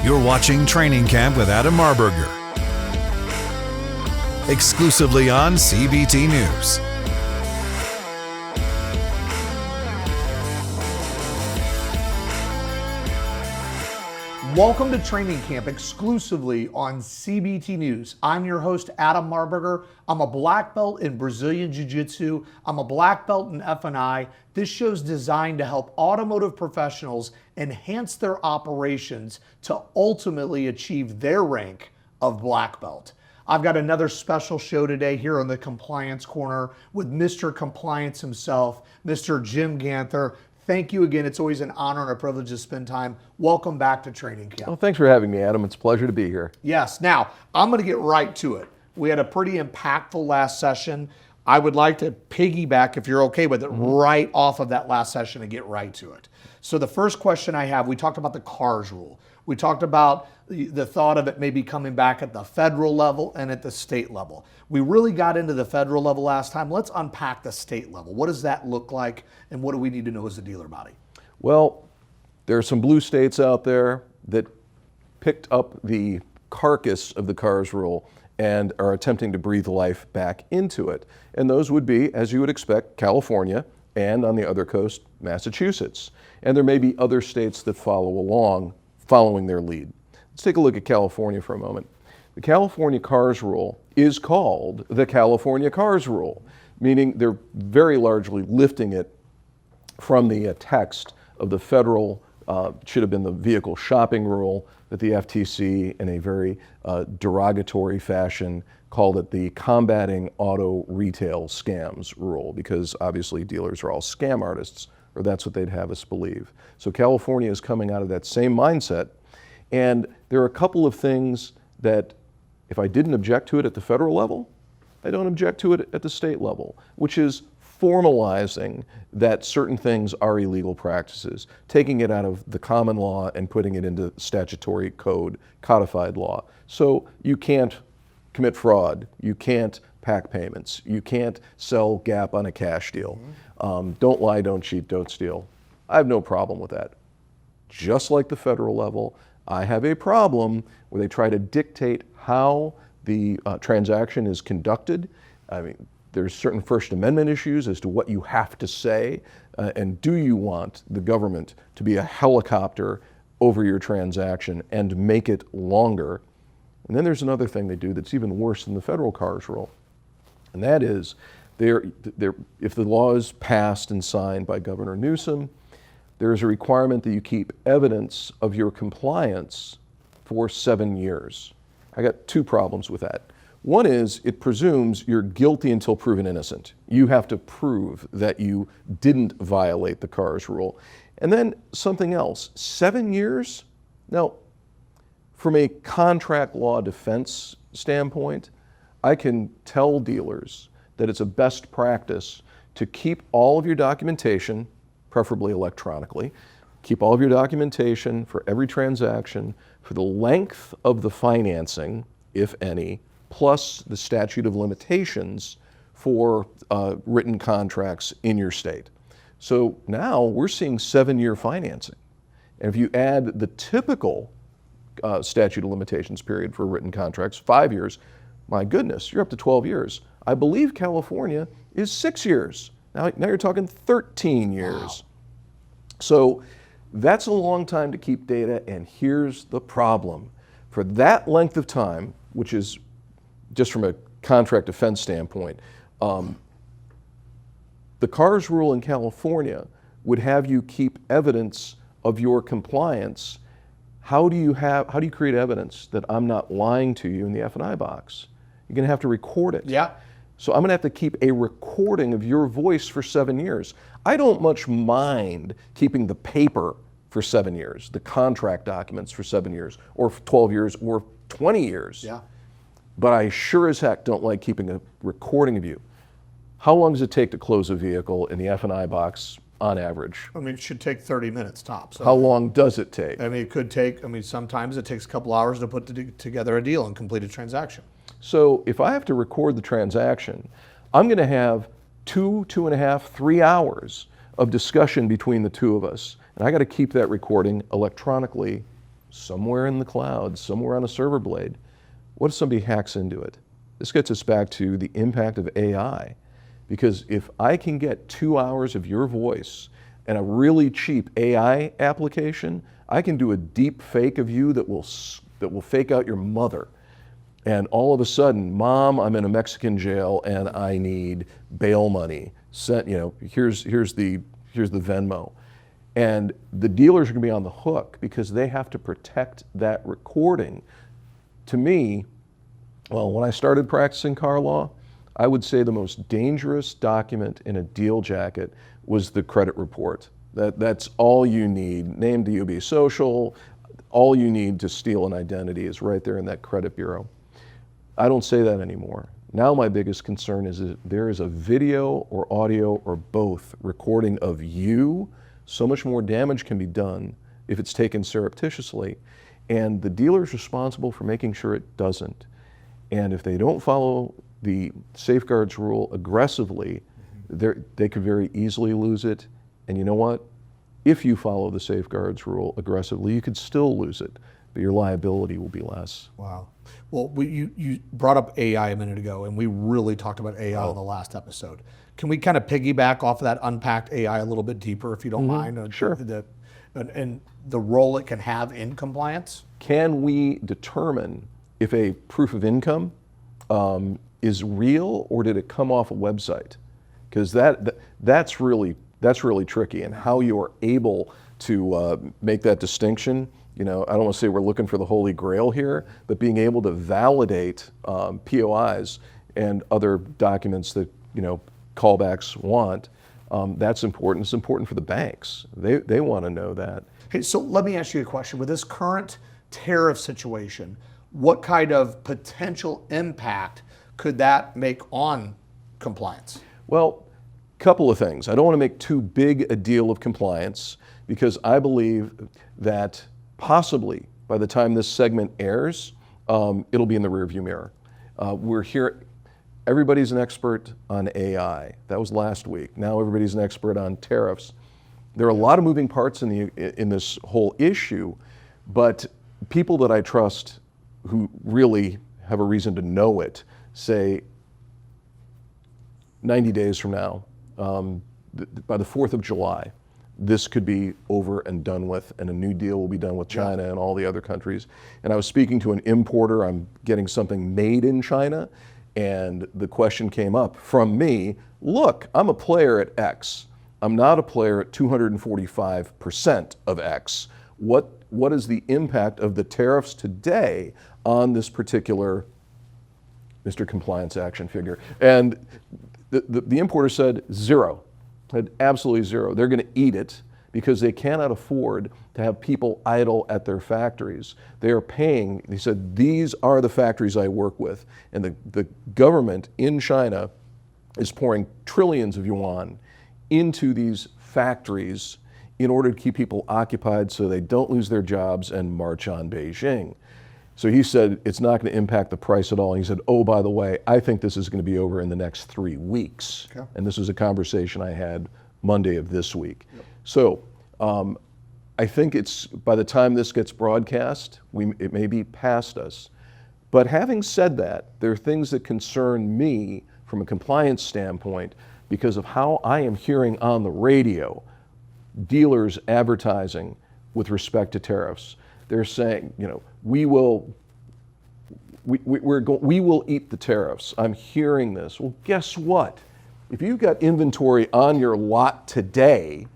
You're watching Training Camp with Adam Marburger, exclusively on CBT News. Welcome to Training Camp, exclusively on CBT News. I'm your host, Adam Marburger. I'm a black belt in Brazilian Jiu-Jitsu. I'm a black belt in F&I. This show's designed to help automotive professionals enhance their operations to ultimately achieve their rank of black belt. I've got another special show today here on the Compliance Corner with Mr. Compliance himself, Mr. Jim Ganther. Thank you again. It's always an honor and a privilege to spend time. Welcome back to Training Camp. Well, thanks for having me, Adam. It's a pleasure to be here. Yes. Now, I'm going to get right to it. We had a pretty impactful last session. I would like to piggyback, if you're okay with it, right off of that last session and get right to it. So the first question I have, we talked about the CARS rule. We talked about the thought of it maybe coming back at the federal level and at the state level. We really got into the federal level last time. Let's unpack the state level. What does that look like, and what do we need to know as a dealer body? Well, there are some blue states out there that picked up the carcass of the CARS rule and are attempting to breathe life back into it. And those would be, as you would expect, California, and on the other coast, Massachusetts. And there may be other states that follow along, following their lead. Let's take a look at California for a moment. The California CARS rule is called the California CARS rule, meaning they're very largely lifting it from the text of the federal, should have been the vehicle shopping rule that the FTC in a very derogatory fashion called it the combating auto retail scams rule, because obviously dealers are all scam artists, or that's what they'd have us believe. So California is coming out of that same mindset, and there are a couple of things that if I didn't object to it at the federal level, I don't object to it at the state level, which is formalizing that certain things are illegal practices, taking it out of the common law and putting it into statutory code, codified law. So you can't commit fraud, you can't pack payments, you can't sell gap on a cash deal. Don't lie, don't cheat, don't steal. I have no problem with that. Just like the federal level, I have a problem where they try to dictate how the transaction is conducted. I mean, there's certain First Amendment issues as to what you have to say, and do you want the government to be a helicopter over your transaction and make it longer? And then there's another thing they do that's even worse than the federal CARS rule, and that is if the law is passed and signed by Governor Newsom, there is a requirement that you keep evidence of your compliance for 7 years. I got two problems with that. One is it presumes you're guilty until proven innocent. You have to prove that you didn't violate the CARS rule. And then something else, 7 years? Now, from a contract law defense standpoint, I can tell dealers that it's a best practice to keep all of your documentation, preferably electronically, keep all of your documentation for every transaction for the length of the financing, if any, plus the statute of limitations for written contracts in your state. So now we're seeing 7-year financing. And if you add the typical statute of limitations period for written contracts, 5 years, my goodness, you're up to 12 years. I believe California is 6 years. Now you're talking 13 years. Wow. So that's a long time to keep data, and here's the problem. For that length of time, which is just from a contract defense standpoint, the CARS rule in California would have you keep evidence of your compliance. How do you create evidence that I'm not lying to you in the F&I box? You're gonna have to record it. Yeah. So I'm gonna have to keep a recording of your voice for 7 years. I don't much mind keeping the paper for 7 years, the contract documents for 7 years, or 12 years, or 20 years. Yeah. But I sure as heck don't like keeping a recording of you. How long does it take to close a vehicle in the F&I box on average? I mean, it should take 30 minutes tops. So, how long does it take? I mean, it could take, sometimes it takes a couple hours to put together a deal and complete a transaction. So if I have to record the transaction, I'm going to have 2.5, 3 hours of discussion between the two of us. And I got to keep that recording electronically somewhere in the cloud, somewhere on a server blade. What if somebody hacks into it? This gets us back to the impact of AI. Because if I can get 2 hours of your voice and a really cheap AI application, I can do a deep fake of you that will fake out your mother. And all of a sudden, Mom, I'm in a Mexican jail and I need bail money. Here's the Venmo. And the dealers are going to be on the hook because they have to protect that recording. To me, well, when I started practicing car law, I would say the most dangerous document in a deal jacket was the credit report. That's all you need. Name, DUB, social, all you need to steal an identity is right there in that credit bureau. I don't say that anymore. Now my biggest concern is that there is a video or audio or both recording of you. So much more damage can be done if it's taken surreptitiously. And the dealer is responsible for making sure it doesn't. And if they don't follow the safeguards rule aggressively, they could very easily lose it. And you know what? If you follow the safeguards rule aggressively, you could still lose it, but your liability will be less. Wow. Well, you brought up AI a minute ago, and we really talked about AI in the last episode. Can we kind of piggyback off of that, unpacked AI a little bit deeper, if you don't mind? Sure. And the role it can have in compliance? Can we determine if a proof of income is real, or did it come off a website? Because that's really tricky, and how you are able to make that distinction. I don't want to say we're looking for the Holy Grail here, but being able to validate POIs and other documents that callbacks want, that's important. It's important for the banks. They want to know that. Okay, so let me ask you a question. With this current tariff situation, what kind of potential impact could that make on compliance? Well, couple of things. I don't want to make too big a deal of compliance because I believe that possibly by the time this segment airs, it'll be in the rearview mirror. We're here. Everybody's an expert on AI. That was last week. Now everybody's an expert on tariffs. There are a lot of moving parts in this whole issue, but people that I trust who really have a reason to know it say 90 days from now, by the 4th of July, this could be over and done with, and a new deal will be done with China and all the other countries. And I was speaking to an importer. I'm getting something made in China, and the question came up from me, look, I'm a player at X. I'm not a player at 245% of X. What is the impact of the tariffs today on this particular Mr. Compliance action figure? And the importer said zero, had absolutely zero. They're going to eat it because they cannot afford to have people idle at their factories. They are paying, he said, these are the factories I work with. And the government in China is pouring trillions of yuan into these factories in order to keep people occupied so they don't lose their jobs and march on Beijing. So he said it's not going to impact the price at all. And he said, oh, by the way, I think this is going to be over in the next 3 weeks. Okay. And this was a conversation I had Monday of this week. Yep. So I think it's, by the time this gets broadcast, it may be past us. But having said that, there are things that concern me from a compliance standpoint because of how I am hearing on the radio dealers advertising with respect to tariffs. They're saying, we will eat the tariffs. I'm hearing this. Well, guess what? If you've got inventory on your lot today,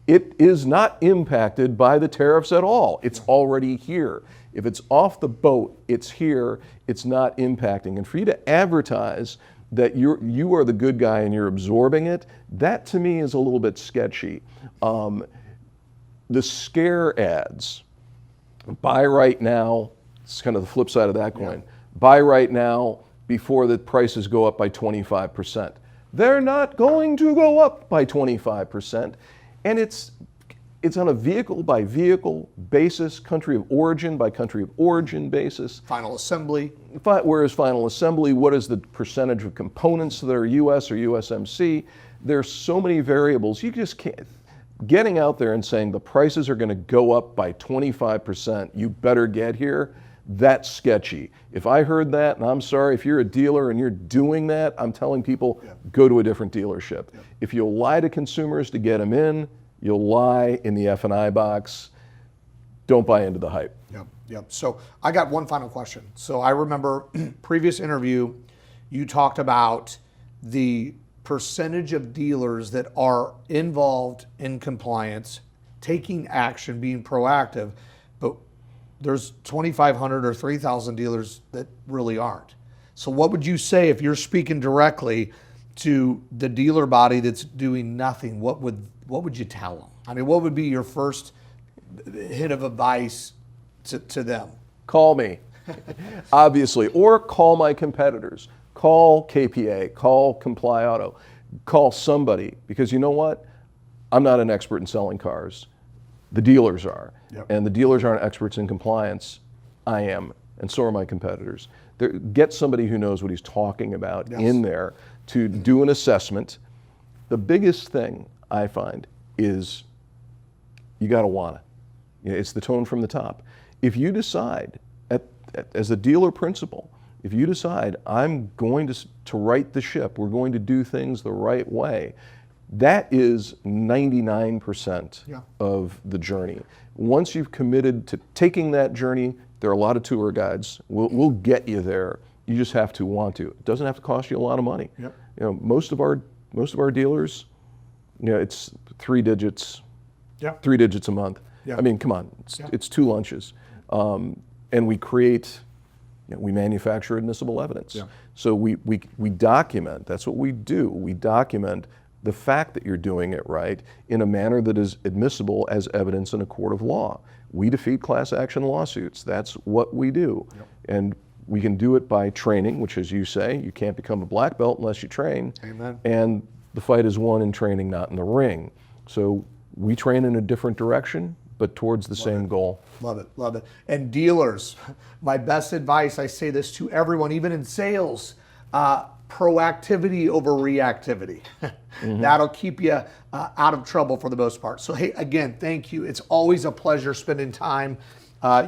it is not impacted by the tariffs at all. It's already here. If it's off the boat, it's here, it's not impacting. And for you to advertise that you are the good guy and you're absorbing it, that to me is a little bit sketchy. The scare ads, buy right now, it's kind of the flip side of that coin. Yeah. Buy right now before the prices go up by 25%. They're not going to go up by 25%. And it's on a vehicle by vehicle basis, country of origin by country of origin basis. Final assembly. Whereas final assembly, what is the percentage of components that are US or USMC? There's so many variables, you just can't. getting out there and saying the prices are going to go up by 25%, you better get here, that's sketchy. If I heard that, and I'm sorry, if you're a dealer and you're doing that, I'm telling people, go to a different dealership. If you'll lie to consumers to get them in, you'll lie in the F&I box. Don't buy into the hype. Yep. So I got one final question. So I remember previous interview, you talked about the percentage of dealers that are involved in compliance, taking action, being proactive, but there's 2,500 or 3,000 dealers that really aren't. So what would you say if you're speaking directly to the dealer body that's doing nothing? What would you tell them? I mean, what would be your first hit of advice to them? Call me, obviously, or call my competitors. Call KPA, call Comply Auto, call somebody, because you know what? I'm not an expert in selling cars. The dealers are. And the dealers aren't experts in compliance. I am, and so are my competitors. Get somebody who knows what he's talking about in there to do an assessment. The biggest thing I find is you got to want it. It's the tone from the top. If you decide, as a dealer principal, if you decide I'm going to right the ship, we're going to do things the right way, that is 99% of the journey. Once you've committed to taking that journey, there are a lot of tour guides. We'll get you there. You just have to want to. It doesn't have to cost you a lot of money. Most of our dealers, it's 3 digits, 3 digits a month. I mean, come on, it's 2 lunches, and we create. We manufacture admissible evidence. So we document, that's what we do. We document the fact that you're doing it right in a manner that is admissible as evidence in a court of law. We defeat class action lawsuits. That's what we do. And we can do it by training, which, as you say, you can't become a black belt unless you train. Amen. And the fight is won in training, not in the ring. So we train in a different direction, but towards the same goal. Love it. And dealers, my best advice, I say this to everyone, even in sales, proactivity over reactivity. That'll keep you out of trouble for the most part. So hey, again, thank you. It's always a pleasure spending time.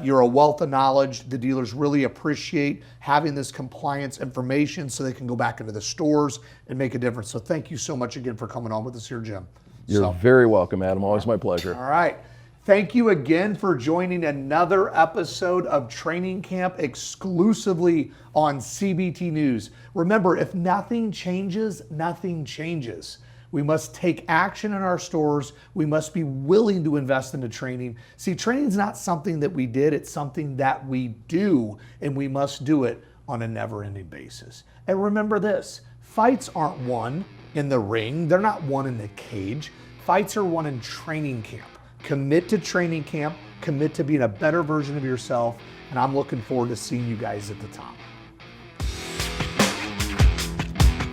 You're a wealth of knowledge. The dealers really appreciate having this compliance information so they can go back into the stores and make a difference. So thank you so much again for coming on with us here, Jim. You're very welcome, Adam. Always my pleasure. All right. Thank you again for joining another episode of Training Camp exclusively on CBT News. Remember, if nothing changes, nothing changes. We must take action in our stores. We must be willing to invest into training. See, training is not something that we did. It's something that we do, and we must do it on a never-ending basis. And remember this, fights aren't won in the ring. They're not won in the cage. Fights are won in training camp. Commit to training camp, commit to being a better version of yourself, and I'm looking forward to seeing you guys at the top.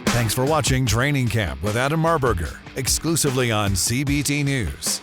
Thanks for watching Training Camp with Adam Marburger, exclusively on CBT News.